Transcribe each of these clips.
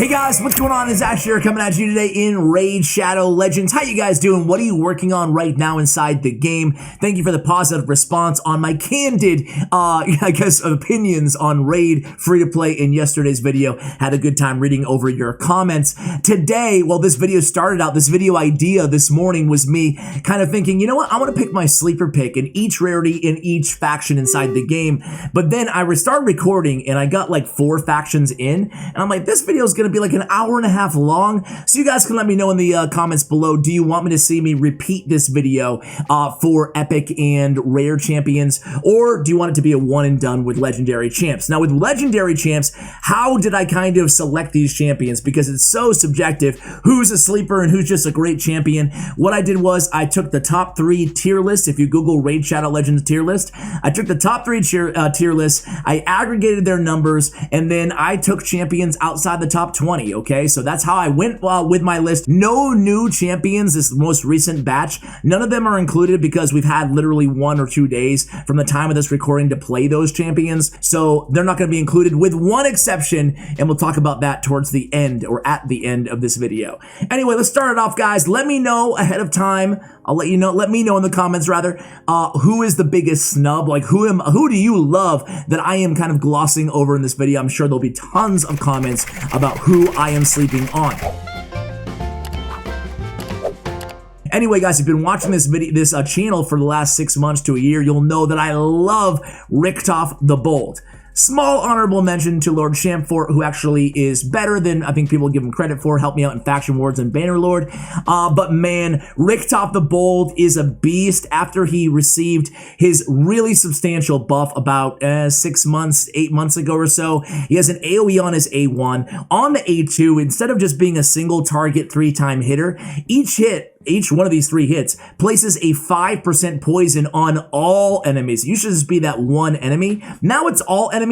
Hey guys, what's going on? This is Ash here coming at you today in Raid Shadow Legends. How you guys doing? What are you working on right now inside the game? Thank you for the positive response on my candid, opinions on Raid free-to-play in yesterday's video. Had a good time reading over your comments. Today, well, this video started out, this video idea this morning was me kind of thinking, you know what? I want to pick my sleeper pick in each rarity in each faction inside the game. But then I started recording and I got like 4 factions in, and I'm like, this video is going to be like an hour and a half long, so you guys can let me know in the comments below, do you want me to see me repeat this video for epic and rare champions, or do you want it to be a one and done with legendary champs? Now with legendary champs, how did I kind of select these champions? Because it's so subjective, who's a sleeper and who's just a great champion. What I did was I took the top 3 tier list. If you Google Raid Shadow Legends tier list, I took the top 3 tier lists, I aggregated their numbers, and then I took champions outside the top 20, okay? So that's how I went with my list. No new champions this most recent batch. None of them are included because we've had literally 1 or 2 days from the time of this recording to play those champions. So they're not going to be included with one exception, and we'll talk about that towards the end or at the end of this video. Anyway, let's start it off, guys. Let me know ahead of time. I'll let you know, let me know in the comments rather, who is the biggest snub? Like who do you love that I am kind of glossing over in this video? I'm sure there'll be tons of comments about who I am sleeping on. Anyway, guys, if you've been watching this channel for the last 6 months to a year, you'll know that I love Richtoff the Bold. Small honorable mention to Lord Champfort, who actually is better than I think people give him credit for. Helped me out in Faction Wars and Bannerlord. But man, Richtoff the Bold is a beast. After he received his really substantial buff about 6 months, 8 months ago or so, he has an AoE on his A1. On the A2, instead of just being a single target 3-time hitter, each one of these 3 hits places a 5% poison on all enemies. It used to just be that one enemy. Now it's all enemies.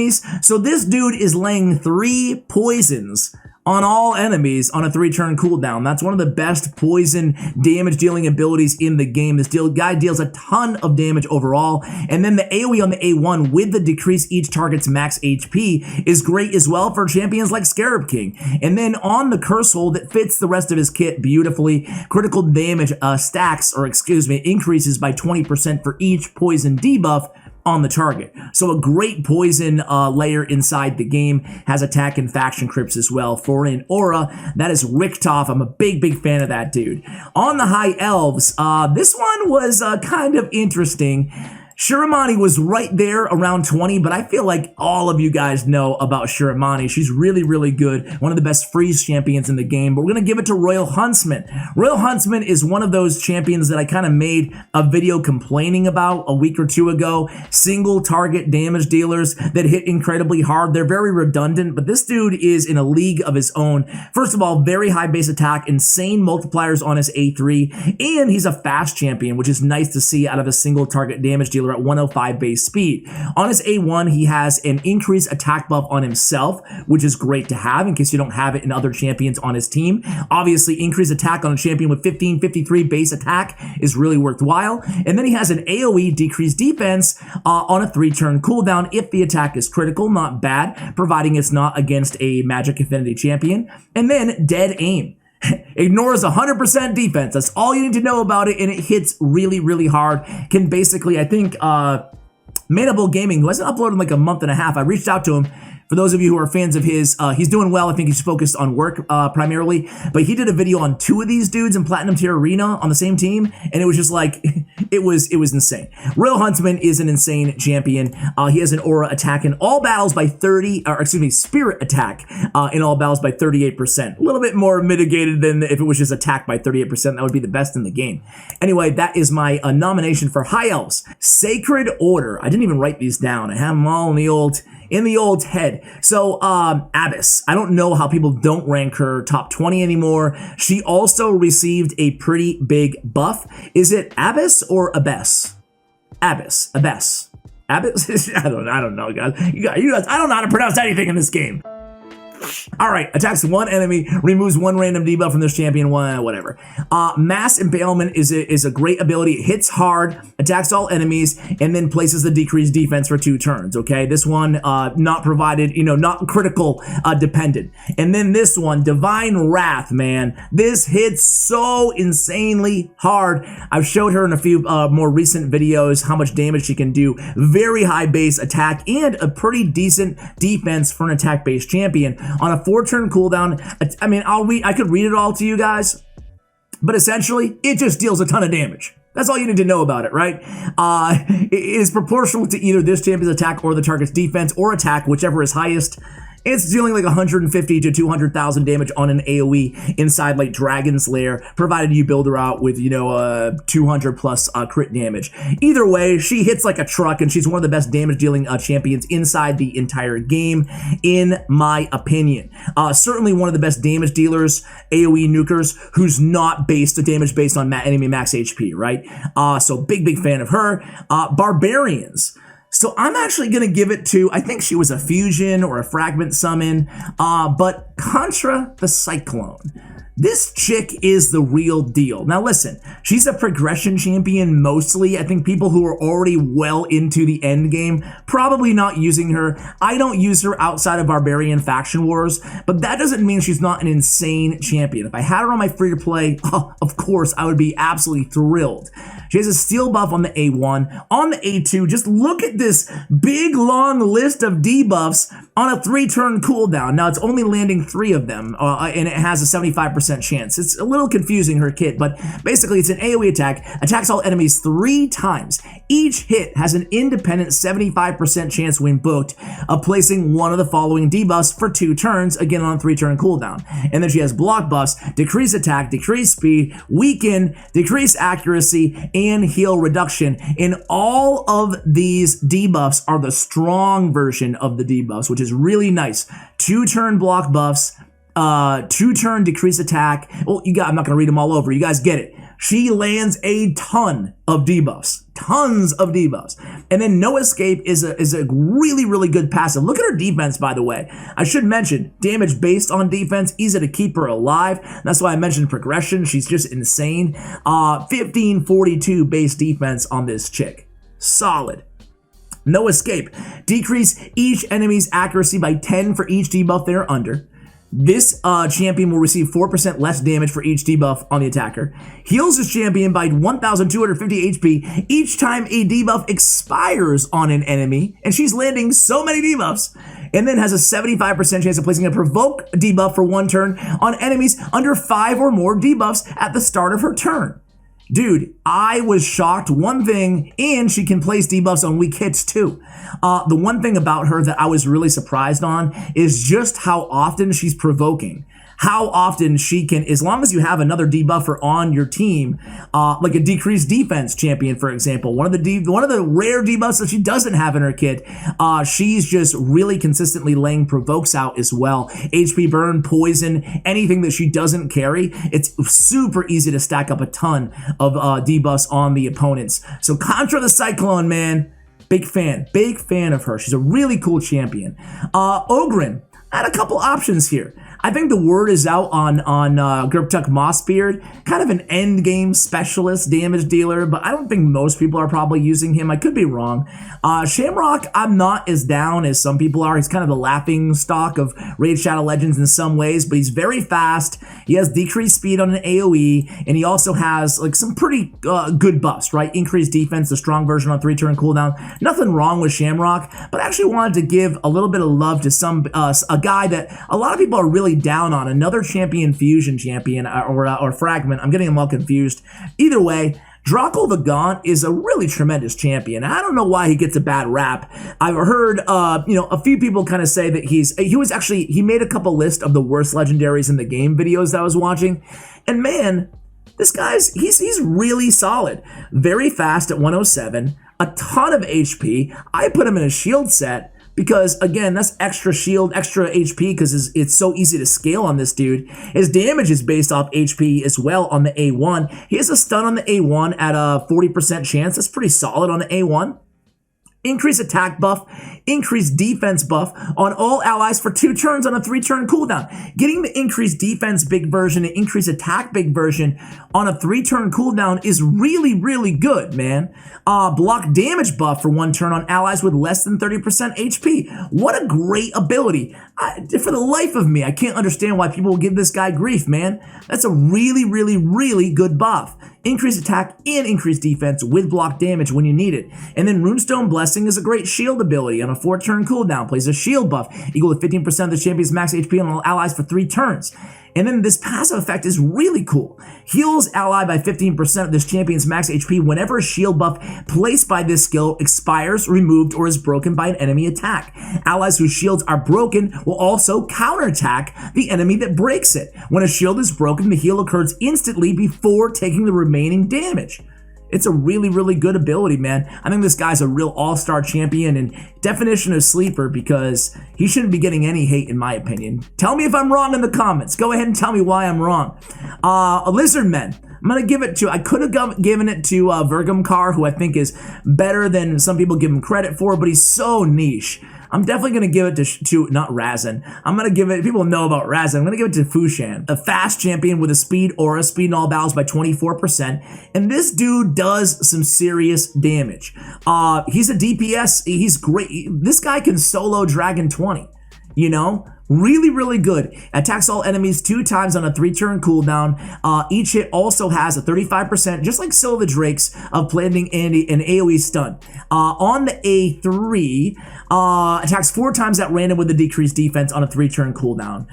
So this dude is laying 3 poisons on all enemies on a 3-turn cooldown. That's one of the best poison damage dealing abilities in the game. This guy deals a ton of damage overall. And then the AoE on the A1 with the decrease each target's max HP is great as well for champions like Scarab King. And then on the curse hold, it fits the rest of his kit beautifully. Critical damage increases by 20% for each poison debuff on the target. So a great poison layer inside the game. Has attack and faction crypts as well for an aura. That is Richtoff. I'm a big fan of that dude. On the high elves, this one was kind of interesting. Shiramani was right there around 20, but I feel like all of you guys know about Shiramani. She's really good. One of the best freeze champions in the game, but we're going to give it to Royal Huntsman. Royal Huntsman is one of those champions that I kind of made a video complaining about a week or 2 ago. Single target damage dealers that hit incredibly hard. They're very redundant, but this dude is in a league of his own. First of all, very high base attack, insane multipliers on his A3, and he's a fast champion, which is nice to see out of a single target damage dealer at 105 base speed. On his A1, he has an increased attack buff on himself, which is great to have in case you don't have it in other champions on his team. Obviously, increased attack on a champion with 1553 base attack is really worthwhile. And then he has an AoE decreased defense on a 3-turn cooldown if the attack is critical. Not bad, providing it's not against a Magic Affinity champion. And then dead aim. Ignores 100% defense. That's all you need to know about it, and it hits really hard. Can basically, I think, Manable Gaming, who hasn't uploaded in like a month and a half, I reached out to him. For those of you who are fans of his, he's doing well. I think he's focused on work primarily, but he did a video on 2 of these dudes in Platinum Tier Arena on the same team, and it was just like, it was insane. Royal Huntsman is an insane champion. He has an aura attack in all battles by spirit attack in all battles by 38%. A little bit more mitigated than if it was just attack by 38%. That would be the best in the game. Anyway, that is my nomination for High Elves. Sacred Order. I didn't even write these down. I have them all in the old head. So, Abbess. I don't know how people don't rank her top 20 anymore. She also received a pretty big buff. Is it Abbess or Abbess? Abbess. Abbess. I don't know, guys. You guys, I don't know how to pronounce anything in this game. All right, attacks one enemy, removes one random debuff from this champion, whatever. Mass Impalement is a great ability. It hits hard, attacks all enemies, and then places the decreased defense for 2 turns, okay? This one, not provided, not critical dependent. And then this one, Divine Wrath, man. This hits so insanely hard. I've showed her in a few more recent videos how much damage she can do. Very high base attack and a pretty decent defense for an attack-based champion. On a 4-turn cooldown, I mean, I could read it all to you guys, but essentially, it just deals a ton of damage. That's all you need to know about it, right? It is proportional to either this champion's attack or the target's defense or attack, whichever is highest. It's dealing like 150 to 200,000 damage on an AoE inside like Dragon's Lair, provided you build her out with, 200 plus crit damage. Either way, she hits like a truck, and she's one of the best damage dealing champions inside the entire game, in my opinion. Certainly one of the best damage dealers, AoE nukers, who's not based the damage based on enemy max HP, right? So big fan of her. Barbarians. So I'm actually going to give it to, I think she was a fusion or a fragment summon, but Kantra the Cyclone. This chick is the real deal. Now listen, she's a progression champion mostly. I think people who are already well into the end game, probably not using her. I don't use her outside of Barbarian Faction Wars, but that doesn't mean she's not an insane champion. If I had her on my free-to-play, of course, I would be absolutely thrilled. She has a steel buff on the A1. On the A2, just look at this big, long list of debuffs on a 3-turn cooldown. Now, it's only landing 3 of them, and it has a 75% chance. It's a little confusing, her kit, but basically, it's an AoE attack, attacks all enemies 3 times. Each hit has an independent 75% chance when booked of placing one of the following debuffs for 2 turns, again on a 3-turn cooldown. And then she has block buffs, decrease attack, decrease speed, weaken, decrease accuracy, and heal reduction. And all of these debuffs are the strong version of the debuffs, which is really nice. 2-turn block buffs, 2-turn decrease attack. Well, I'm not going to read them all over. You guys get it. She lands a ton of debuffs. Tons of debuffs. And then No Escape is a really good passive. Look at her defense, by the way. I should mention, damage based on defense, easy to keep her alive. That's why I mentioned progression. She's just insane. 1542 base defense on this chick. Solid. No Escape. Decrease each enemy's accuracy by 10 for each debuff they're under. This champion will receive 4% less damage for each debuff on the attacker. Heals this champion by 1,250 HP each time a debuff expires on an enemy, and she's landing so many debuffs. And then has a 75% chance of placing a provoke debuff for 1 turn on enemies under 5 or more debuffs at the start of her turn. Dude, I was shocked. One thing, and she can place debuffs on weak hits too. The one thing about her that I was really surprised on is just how often she's provoking. How often she can, as long as you have another debuffer on your team, like a decreased defense champion, for example, one of the rare debuffs that she doesn't have in her kit, she's just really consistently laying provokes out as well. HP burn, poison, anything that she doesn't carry, it's super easy to stack up a ton of debuffs on the opponents. So Kantra the Cyclone, man, big fan of her. She's a really cool champion. Ogryn, I had a couple options here. I think the word is out on Griptuck Mossbeard, kind of an end game specialist damage dealer, but I don't think most people are probably using him. I could be wrong. Shamrock, I'm not as down as some people are. He's kind of the laughing stock of Raid Shadow Legends in some ways, but he's very fast. He has decreased speed on an AoE, and he also has like some pretty good buffs, right? Increased defense, the strong version on 3-turn cooldown. Nothing wrong with Shamrock, but I actually wanted to give a little bit of love to a guy that a lot of people are really down on, another champion fusion champion or fragment. I'm getting them all confused. Either way, Drokgul the Gaunt is a really tremendous champion. I don't know why he gets a bad rap. I've heard, a few people kind of say that he made a couple lists of the worst legendaries in the game videos that I was watching. And man, this he's really solid. Very fast at 107, a ton of HP. I put him in a shield set, because, again, that's extra shield, extra HP, because it's so easy to scale on this dude. His damage is based off HP as well on the A1. He has a stun on the A1 at a 40% chance. That's pretty solid on the A1. increase attack buff, increase defense buff on all allies for 2 turns on a 3-turn cooldown. Getting the increased defense big version and increase attack big version on a 3-turn cooldown is really, really good, man. Block damage buff for 1 turn on allies with less than 30% HP. What a great ability. For the life of me, I can't understand why people will give this guy grief, man. That's a really, really, really good buff. Increase attack and increase defense with block damage when you need it. And then Runestone Blessing is a great shield ability on a 4-turn cooldown. Plays a shield buff equal to 15% of the champion's max HP on all allies for 3 turns. And then this passive effect is really cool. Heals ally by 15% of this champion's max HP whenever a shield buff placed by this skill expires, removed, or is broken by an enemy attack. Allies whose shields are broken will also counterattack the enemy that breaks it. When a shield is broken, the heal occurs instantly before taking the remaining damage. It's a really, really good ability, man. I think this guy's a real all-star champion and definition of sleeper because he shouldn't be getting any hate in my opinion. Tell me if I'm wrong in the comments. Go ahead and tell me why I'm wrong. Lizardmen. I'm going to give it to, I could have given it to Vergamkar, who I think is better than some people give him credit for, but he's so niche. I'm definitely going to give it to not Razin. I'm going to give it, people know about Razin. I'm going to give it to Fu-Shan, a fast champion with a speed aura, speed in all battles by 24%. And this dude does some serious damage. He's a DPS. He's great. This guy can solo Dragon 20, you know? Really, really good. Attacks all enemies 2 times on a 3-turn cooldown. Each hit also has a 35%, just like Scylla the Drakes, of planting an AoE stun. On the A3, attacks 4 times at random with a decreased defense on a 3-turn cooldown.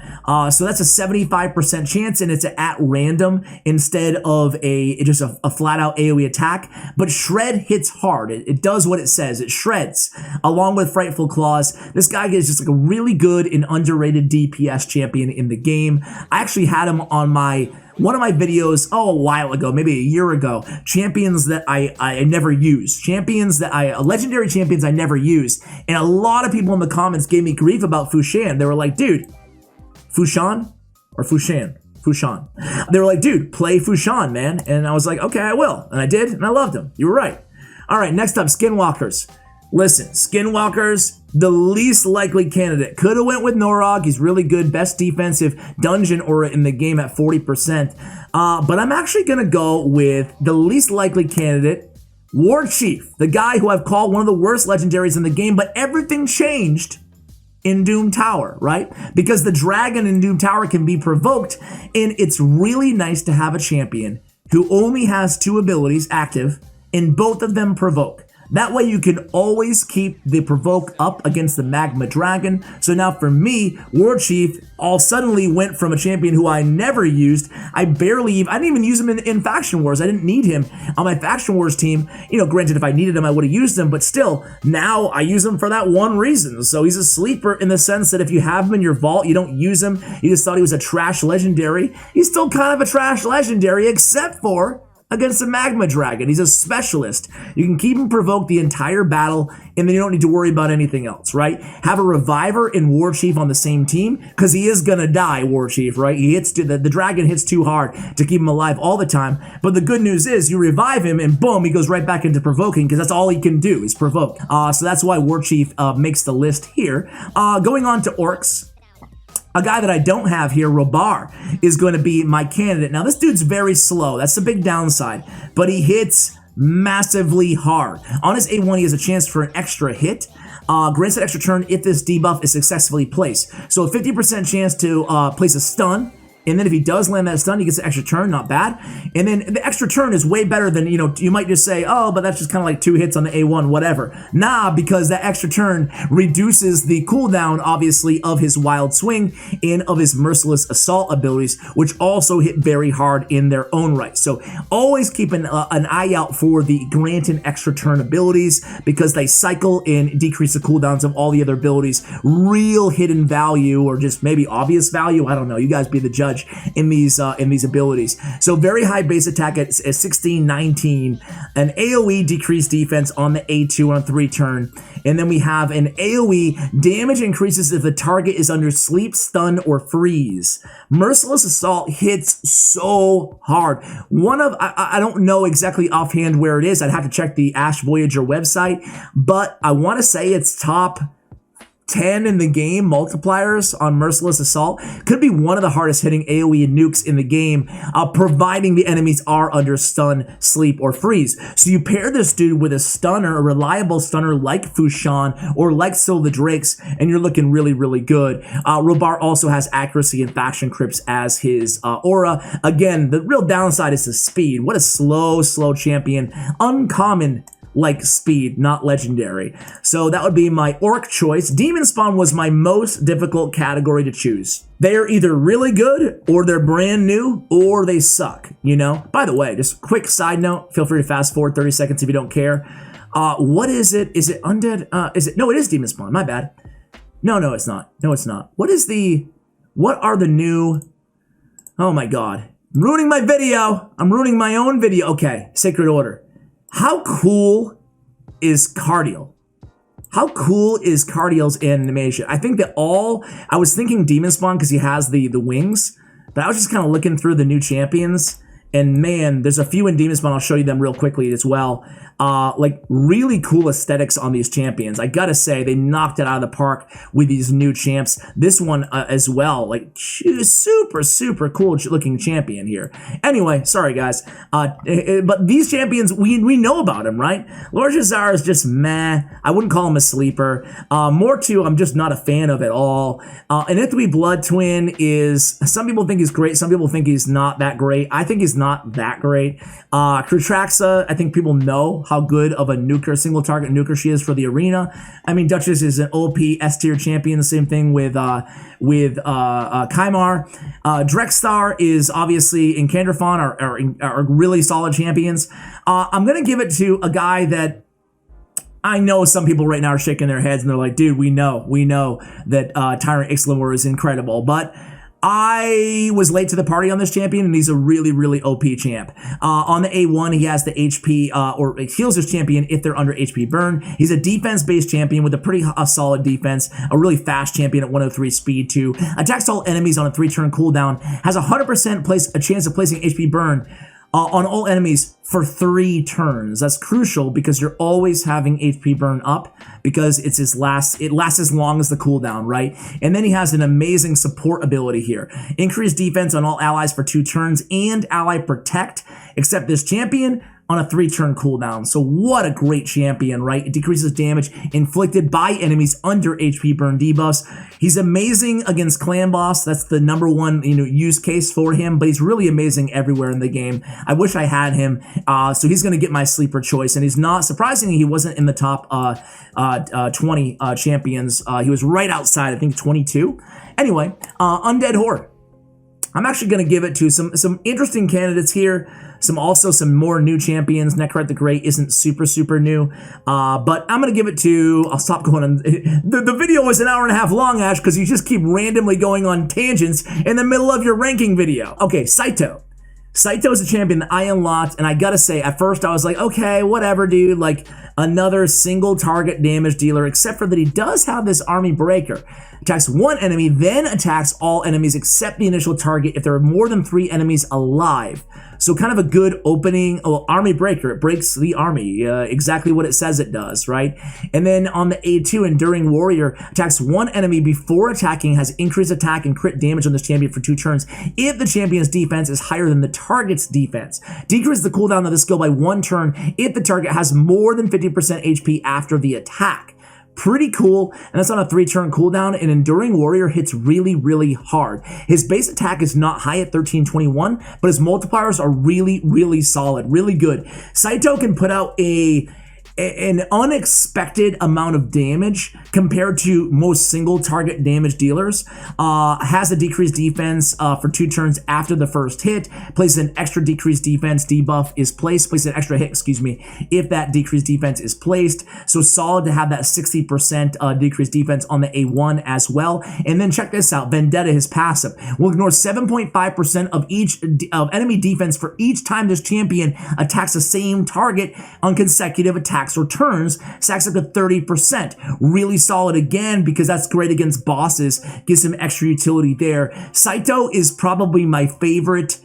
So that's a 75% chance, and it's at random instead of just a flat-out AoE attack. But Shred hits hard. It does what it says. It shreds, along with Frightful Claws. This guy is just like a really good and underrated DPS champion in the game. I actually had him on one of my videos, a while ago, maybe a year ago. Champions that I never used. Legendary champions I never used. And a lot of people in the comments gave me grief about Fu-Shan. They were like, dude, Fu-Shan or Fu-Shan? Fu-Shan. They were like, dude, play Fu-Shan, man. And I was like, okay, I will. And I did, and I loved him. You were right. All right, next up, Skinwalkers. Listen, Skinwalkers, the least likely candidate. Could have went with Norog. He's really good. Best defensive dungeon aura in the game at 40%. But I'm actually going to go with the least likely candidate, Warchief, the guy who I've called one of the worst legendaries in the game, but everything changed in Doom Tower, right? Because the dragon in Doom Tower can be provoked, and it's really nice to have a champion who only has 2 abilities active, and both of them provoke. That way you can always keep the provoke up against the magma dragon. So now for me, Warchief all suddenly went from a champion who I never used. I didn't even use him in Faction Wars. I didn't need him on my Faction Wars team. You know, granted, if I needed him, I would have used him, but still, now I use him for that one reason. So he's a sleeper in the sense that if you have him in your vault, you don't use him, you just thought he was a trash legendary. He's still kind of a trash legendary, except for against the Magma Dragon. He's a specialist. You can keep him provoked the entire battle, and then you don't need to worry about anything else, right? Have a Reviver and Warchief on the same team, because he is gonna die, Warchief, right? The dragon hits too hard to keep him alive all the time, but the good news is you revive him, and boom, he goes right back into provoking, because that's all he can do, is provoke. So that's why Warchief makes the list here. Going on to Orcs. A guy that I don't have here, Robar, is going to be my candidate. Now, this dude's very slow. That's the big downside. But he hits massively hard. On his A1, he has a chance for an extra hit. Grants an extra turn if this debuff is successfully placed. So a 50% chance to place a stun. And then if he does land that stun, he gets an extra turn, not bad. And then the extra turn is way better than, you might just say, oh, but that's just kind of like 2 hits on the A1, whatever. Nah, because that extra turn reduces the cooldown, obviously, of his Wild Swing and of his Merciless Assault abilities, which also hit very hard in their own right. So always keep an eye out for the grant and extra turn abilities, because they cycle and decrease the cooldowns of all the other abilities. Real hidden value, or just maybe obvious value, I don't know. You guys be the judge. judge in these abilities. So very high base attack at 16, 19, an AoE decreased defense on the A2 on 3 turn, and then we have an AoE damage increases if the target is under sleep, stun, or freeze. Merciless Assault hits so hard. I don't know exactly offhand where it is. I'd have to check the Ash Voyager website, but I want to say it's top 10 in the game multipliers on Merciless Assault. Could be one of the hardest hitting AoE and nukes in the game, providing the enemies are under stun, sleep, or freeze. So you pair this dude with a stunner, a reliable stunner like Fu-Shan or like Syl the Drakes, and you're looking really, really good. Robar also has accuracy and faction crypts as his aura. Again, the real downside is the speed. What a slow champion. Uncommon like speed, not legendary. So that would be my orc choice. Demonspawn was my most difficult category to choose. They are either really good, or they're brand new, or they suck, you know? By the way, just quick side note, feel free to fast forward 30 seconds if you don't care. What is it? Is it Undead? No, it is Demonspawn, my bad. No, it's not. No, it's not. What are the new, oh my God. I'm ruining my video. I'm ruining my own video. Okay, Sacred Order. How cool is Cardiel? How cool is Cardiel's animation? I think that I was thinking Demonspawn because he has the wings, but I was just kind of looking through the new champions, and man, there's a few in Demonspawn. I'll show you them real quickly as well. Like really cool aesthetics on these champions. I gotta say, they knocked it out of the park with these new champs. This one as well, like super cool looking champion here. Anyway, sorry guys, but these champions, we know about him, right? Lord Jazar is just meh. I wouldn't call him a sleeper. Mortu, I'm just not a fan of at all. And Ithwi Blood Twin is, some people think he's great, some people think he's not that great. I think he's not that great. Krutraxa, I think people know how good of a nuker, single target nuker she is for the arena. I mean, Duchess is an OP S tier champion. The same thing with Kymar. Drexstar is obviously in Kantra are really solid champions. I'm gonna give it to a guy that I know some people right now are shaking their heads and they're like, dude, we know that Tyrant Ixlimor is incredible, but I was late to the party on this champion, and he's a really OP champ. On the A1, he has the HP, or heals his champion if they're under HP burn. He's a defense-based champion with a pretty solid defense, a really fast champion at 103 speed too. Attacks all enemies on a 3-turn cooldown, has 100% chance of placing HP burn on all enemies for 3 turns. That's crucial because you're always having HP burn up because it lasts as long as the cooldown, right? And then he has an amazing support ability here. Increased defense on all allies for 2 turns and ally protect, except this champion on a 3-turn cooldown. So what a great champion, right? It decreases damage inflicted by enemies under HP burn debuffs. He's amazing against clan boss. That's the #1 use case for him, but he's really amazing everywhere in the game. I wish I had him. So he's going to get my sleeper choice, and he's not, surprisingly, he wasn't in the top 20 champions. He was right outside, I think 22. Anyway, Undead Horde. I'm actually going to give it to some interesting candidates here. Also some more new champions. Necrite the Great isn't super new, but I'm gonna give it to, I'll stop going on. The video was an hour and a half long, Ash, because you just keep randomly going on tangents in the middle of your ranking video. Okay, Saito. Saito is a champion that I unlocked, and I gotta say, at first I was like, okay, whatever, dude, like another single target damage dealer, except for that he does have this army breaker. Attacks 1 enemy, then attacks all enemies except the initial target if there are more than 3 enemies alive. So kind of a good opening. Army breaker, it breaks the army, exactly what it says it does, right? And then on the A2, Enduring Warrior, attacks 1 enemy before attacking, has increased attack and crit damage on this champion for 2 turns if the champion's defense is higher than the target's defense. Decrease the cooldown of this skill by 1 turn if the target has more than 50% HP after the attack. Pretty cool, and that's on a 3-turn cooldown, and Enduring Warrior hits really hard. His base attack is not high at 1321, but his multipliers are really solid, really good. Saito can put out a an unexpected amount of damage compared to most single target damage dealers. Has a decreased defense for 2 turns after the first hit. Places an extra decreased defense debuff is placed. Places an extra hit, excuse me, if that decreased defense is placed. So solid to have that 60% decreased defense on the A1 as well. And then check this out, Vendetta, his passive, will ignore 7.5% of each enemy defense for each time this champion attacks the same target on consecutive attacks or turns. Stacks up to 30%. Really solid again, because that's great against bosses. Gives him extra utility there. Saito is probably my favorite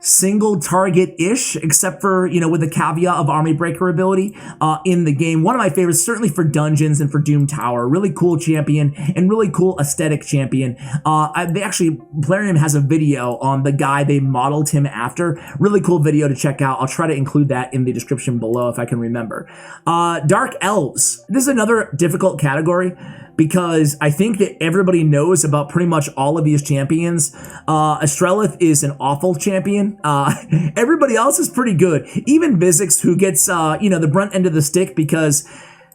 single target-ish, except for, you know, with the caveat of Army Breaker ability in the game. One of my favorites, certainly for dungeons and for Doom Tower. Really cool champion and really cool aesthetic champion. They actually, Plarium has a video on the guy they modeled him after. Really cool video to check out. I'll try to include that in the description below if I can remember. Dark Elves. This is another difficult category, because I think that everybody knows about pretty much all of these champions. Astrelith is an awful champion. Everybody else is pretty good. Even Vizix, who gets you know, the brunt end of the stick because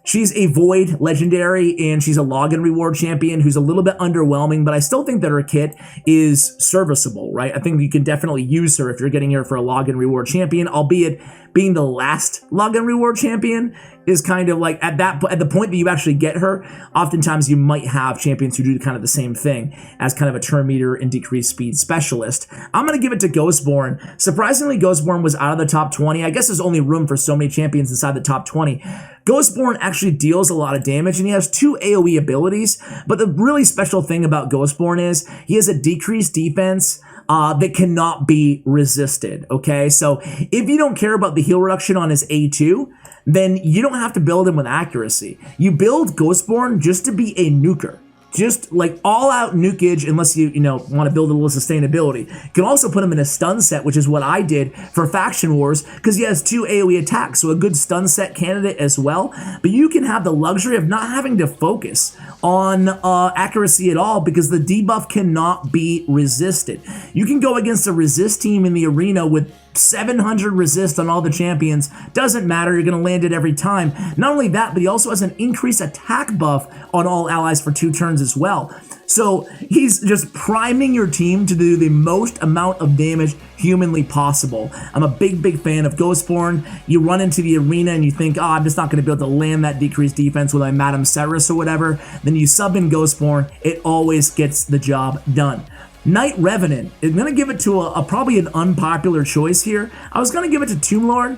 she's a Void legendary and she's a login reward champion who's a little bit underwhelming, but I still think that her kit is serviceable, right? I think you can definitely use her if you're getting her for a login reward champion, albeit being the last login reward champion is kind of like at the point that you actually get her, oftentimes you might have champions who do kind of the same thing as kind of a turn meter and decreased speed specialist. I'm going to give it to Ghostborn. Surprisingly, Ghostborn was out of the top 20. I guess there's only room for so many champions inside the top 20. Ghostborn actually deals a lot of damage, and he has 2 AoE abilities, but the really special thing about Ghostborn is he has a decreased defense that cannot be resisted, okay? So if you don't care about the heal reduction on his A2, then you don't have to build him with accuracy. You build Ghostborn just to be a nuker. Just like all out nukage, unless you want to build a little sustainability. You can also put him in a stun set, which is what I did for Faction Wars, because he has 2 AoE attacks, so a good stun set candidate as well. But you can have the luxury of not having to focus on accuracy at all, because the debuff cannot be resisted. You can go against a resist team in the arena with 700 resist on all the champions. Doesn't matter, you're going to land it every time. Not only that, but he also has an increased attack buff on all allies for 2 turns as well. So he's just priming your team to do the most amount of damage humanly possible. I'm a big fan of Ghostborn. You run into the arena and you think, oh, I'm just not going to be able to land that decreased defense with my Madame Ceres or whatever. Then you sub in Ghostborn. It always gets the job done. Knight Revenant. I'm going to give it to probably an unpopular choice here. I was going to give it to Tomb Lord,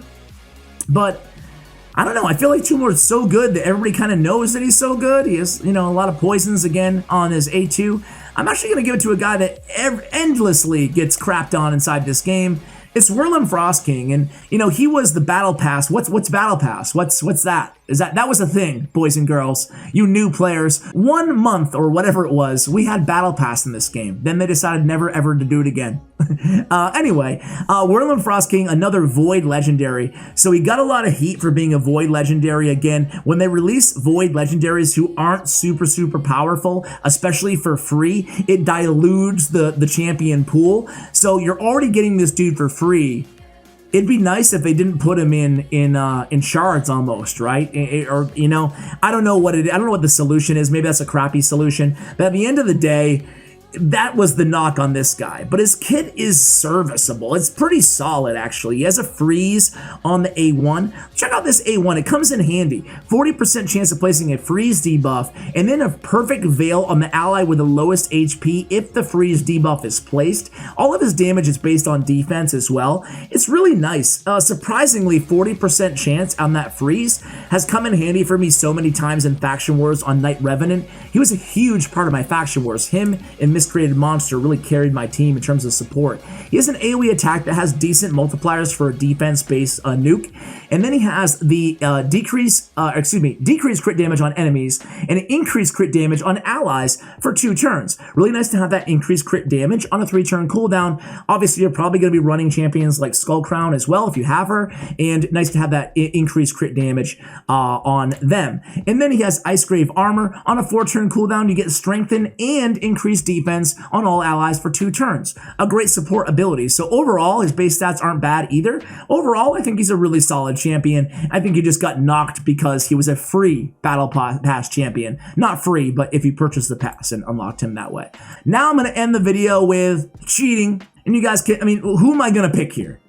but I don't know. I feel like Tomb Lord's so good that everybody kind of knows that he's so good. He has, a lot of poisons again on his A2. I'm actually going to give it to a guy that endlessly gets crapped on inside this game. It's Wurlim Frost King, and he was the Battle Pass. What's Battle Pass? What's that? That was a thing, boys and girls, you new players. 1 month or whatever it was, we had Battle Pass in this game. Then they decided never ever to do it again. Anyway, Wurlim Frost King, another Void legendary. So he got a lot of heat for being a Void legendary again. When they release Void legendaries who aren't super powerful, especially for free, it dilutes the champion pool. So you're already getting this dude for free. It'd be nice if they didn't put him in shards almost, right? Or I don't know what the solution is. Maybe that's a crappy solution. But at the end of the day, that was the knock on this guy. But his kit is serviceable. It's pretty solid, actually. He has a freeze on the A1. Check out this A1. It comes in handy. 40% chance of placing a freeze debuff, and then a perfect veil on the ally with the lowest HP if the freeze debuff is placed. All of his damage is based on defense as well. It's really nice. Surprisingly, 40% chance on that freeze has come in handy for me so many times in Faction Wars on Knight Revenant. He was a huge part of my Faction Wars. Him and Miscreated Monster really carried my team in terms of support. He has an AoE attack that has decent multipliers for a defense-based nuke, and then he has the decreased crit damage on enemies and an increased crit damage on allies for 2 turns. Really nice to have that increased crit damage on a 3-turn cooldown. Obviously, you're probably going to be running champions like Skullcrown as well if you have her, and nice to have that increased crit damage on them. And then he has Icegrave Armor. On a 4-turn cooldown, you get strengthen and increased defense defense on all allies for 2 turns. A great support ability. So overall, his base stats aren't bad either. Overall, I think he's a really solid champion. I think he just got knocked because he was a free Battle Pass champion. Not free, but if you purchased the pass and unlocked him that way. Now I'm going to end the video with cheating. And you guys can, I mean, who am I going to pick here?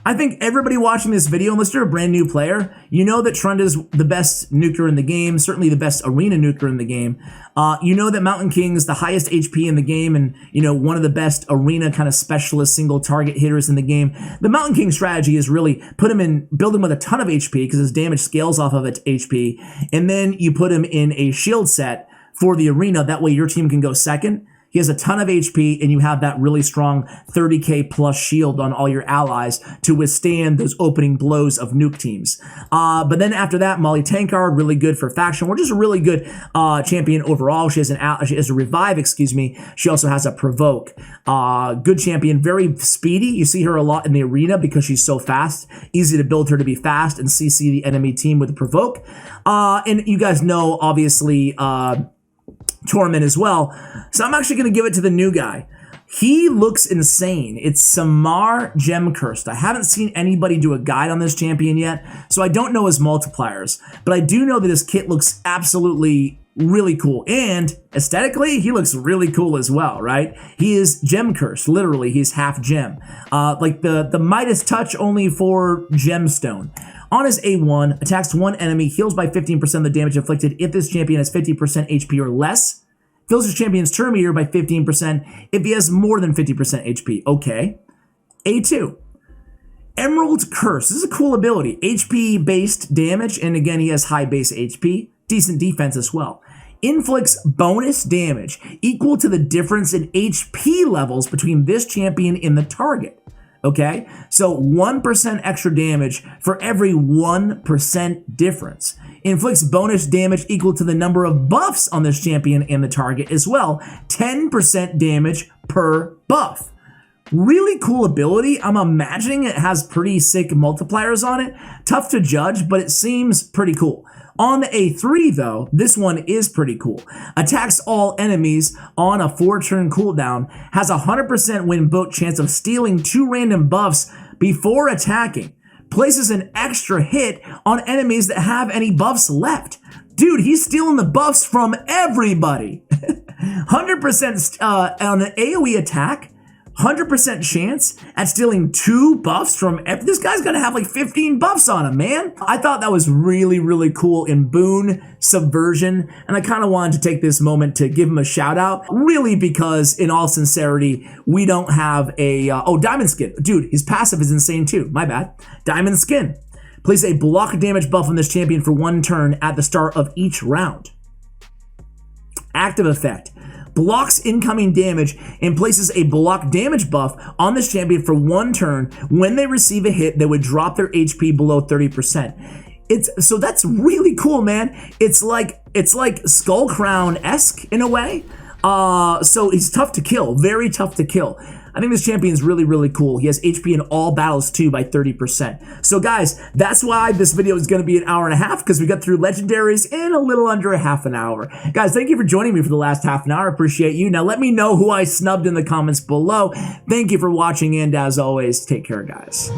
I think everybody watching this video, unless you're a brand new player, you know that Trund is the best nuker in the game, certainly the best arena nuker in the game. You know that Mountain King is the highest HP in the game and, you know, one of the best arena kind of specialist single target hitters in the game. The Mountain King strategy is really build him with a ton of HP because his damage scales off of its HP, and then you put him in a shield set for the arena. That way your team can go second. He has a ton of HP, and you have that really strong 30k plus shield on all your allies to withstand those opening blows of nuke teams. But then after that, Molly Tankard, really good for faction. We're just a really good champion overall. She has a revive, excuse me. She also has a provoke. Good champion, very speedy. You see her a lot in the arena because she's so fast. Easy to build her to be fast and CC the enemy team with a provoke. And you guys know, obviously, Torment as well. So I'm actually going to give it to the new guy. He looks insane. It's Samar Gemcursed. I haven't seen anybody do a guide on this champion yet, so I don't know his multipliers. But I do know that his kit looks absolutely really cool. And aesthetically, he looks really cool as well, right? He is Gemcursed. Literally, he's half gem. Like the Midas touch only for gemstone. On his A1, attacks one enemy, heals by 15% of the damage inflicted if this champion has 50% HP or less. Fills his champion's turn meter by 15% if he has more than 50% HP. Okay. A2. Emerald Curse. This is a cool ability. HP-based damage, and again, he has high base HP. Decent defense as well. Inflicts bonus damage equal to the difference in HP levels between this champion and the target. Okay, so 1% extra damage for every 1% difference. Inflicts bonus damage equal to the number of buffs on this champion and the target as well. 10% damage per buff. Really cool ability. I'm imagining it has pretty sick multipliers on it. Tough to judge, but it seems pretty cool. On the A3 though, this one is pretty cool. Attacks all enemies on a 4-turn cooldown, has a 100% win boat chance of stealing 2 random buffs before attacking. Places an extra hit on enemies that have any buffs left. Dude, he's stealing the buffs from everybody. 100% on an AoE attack. 100% chance at stealing 2 buffs from this guy's gonna have like 15 buffs on him, man. I thought that was really, really cool in Boon Subversion, and I kind of wanted to take this moment to give him a shout out, really, because in all sincerity, we don't have a, oh, Diamond Skin. Dude, his passive is insane too, my bad. Diamond Skin. Place a block damage buff on this champion for 1 turn at the start of each round. Active effect. Blocks incoming damage and places a block damage buff on this champion for 1 turn. When they receive a hit, they would drop their HP below 30%. So that's really cool, man. It's like Skull Crown-esque in a way. So he's tough to kill, very tough to kill. I think this champion is really, really cool. He has HP in all battles too by 30%. So guys, that's why this video is going to be an hour and a half, because we got through Legendaries in a little under a half an hour. Guys, thank you for joining me for the last half an hour. I appreciate you. Now let me know who I snubbed in the comments below. Thank you for watching, and as always, take care, guys.